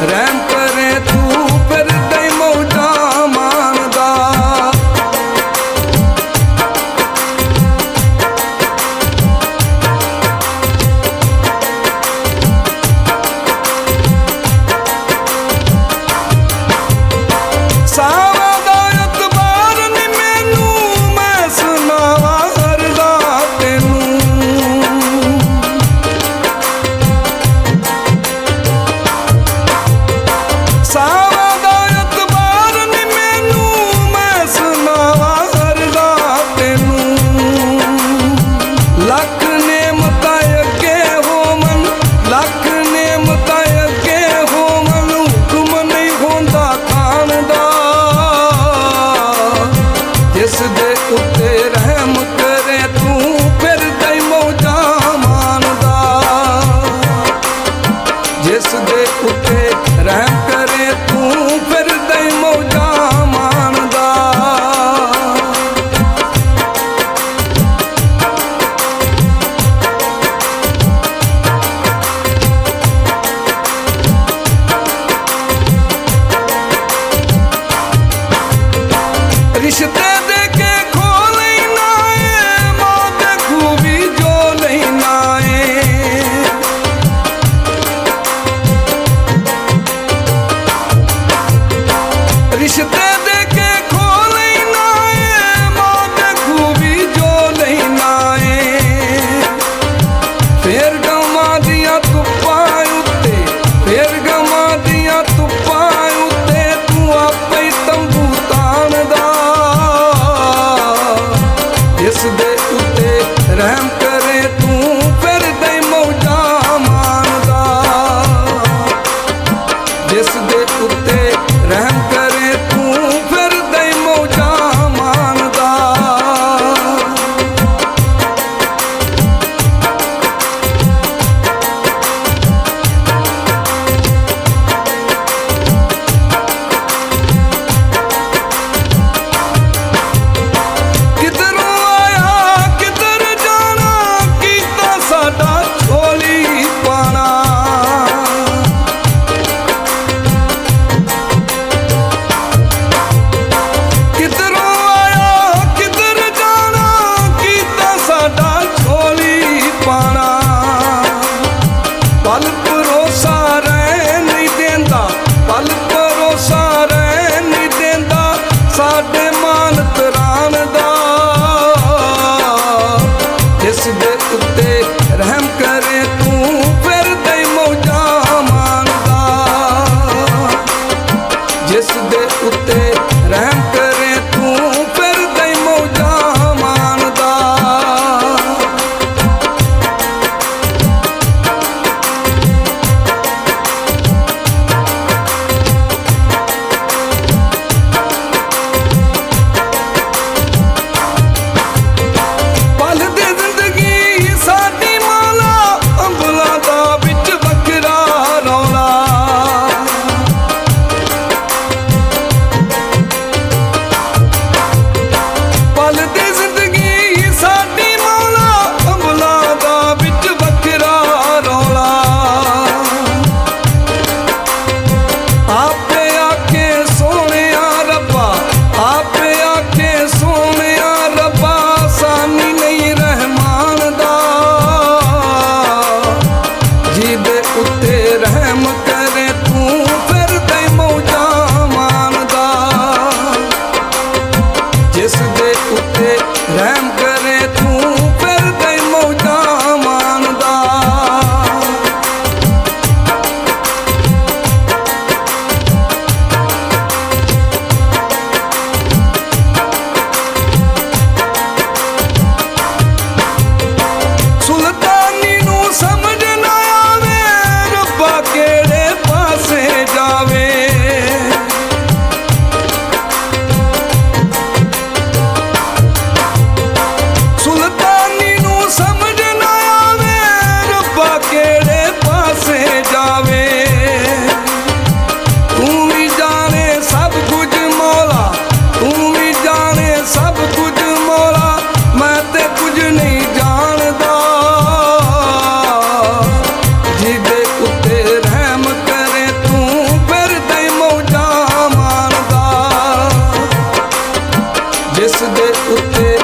ਰਹਿਮ ਕਰੇ ਤੂੰ ਫਿਰਦਾ ਈ ਮੌਜਾਂ ਮਾਣਦਾ। ਸਾਵਾਂ ਦਾ ਇਤਬਾਰ ਨੀ ਮੈਨੂੰ, ਮੈਂ ਸੁਣਾਵਾਂ ਅਰਜ਼ਾ ਤੈਨੂੰ। ਸਾਵਾਂ ਦਾ ਇਤਬਾਰ ਨੀ ਮੈਨੂੰ, ਮੈਂ ਸੁਣਾਵਾਂ ਅਰਜ਼ਾ ਤੈਨੂੰ। ਲੱਖ ਨੇਮਤਾਂ ਅੱਗੇ ਹੋਵਨ, ਲੱਖ ਨੇਮਤਾਂ ਅੱਗੇ ਹੋਵਨ, ਹੁਕਮ ਨਹੀਂ ਹੁੰਦਾ ਖਾਣ ਦਾ। ਜਿਸ ਦੇ ਉੱਤੇ ਰਹਿਮ ਕਰੇ ਤੂੰ ਫਿਰਦਾ ਈ ਮੌਜਾਂ ਮਾਣਦਾ। ਜਿਸ ਦੇ ਉੱਤੇ ਰਹਿਮ ਕਰੇ ਤੂੰ ਫਿਰਦਾ ਈ ਮੌਜਾਂ ਮਾਣਦਾ। ਰਿਸ਼ਤੇ ਦੇ ਕੇ ਖੋ ਲੈਣਾ ਏ, ਮਾਂ ਦੇ ਖੂਬੀ ਜੋ ਲੈਣਾ ਏ। ਰਿਸ਼ਤੇ ਦੇ ਕੇ ਖੋ ਲੈਣਾ ਏ, ਮਾਂ ਦੇ ਖੂਬੀ ਜੋ ਲੈਣਾ ਏ। ਫੇਰ ਗਮਾਂ ਦੀਆਂ ਧੁੱਪਾਂ ਉੱਤੇ, ਫੇਰ ਗਮਾਂ ਦੀਆਂ ਧੁੱਪਾਂ ਉੱਤੇ ਤੂੰ ਆਪੇ ਈ ਤੰਬੂ ਤਾਣਦਾ। ਜਿਸ ਦੇ ਉੱਤੇ ਰਹਿਮ ਕਰੇ ਤੂੰ ਫਿਰਦਾ ਈ ਮੌਜਾਂ ਮਾਣਦਾ। ਜਿਸ ਦੇ ਉੱਤੇ ਰਹਿਮ ਕਰੇ ਤੂੰ ਫਿਰਦਾ ਈ ਮੌਜਾਂ ਮਾਣਦਾ। ਕਿਧਰੋਂ ਆਇਆ ਕਿਧਰ ਜਾਣਾ, ਕੀਤਾ ਸਾਡਾ ਝੋਲੀ ਪਾਣਾ। ਜਿਸ ਦੇ ਉੱਤੇ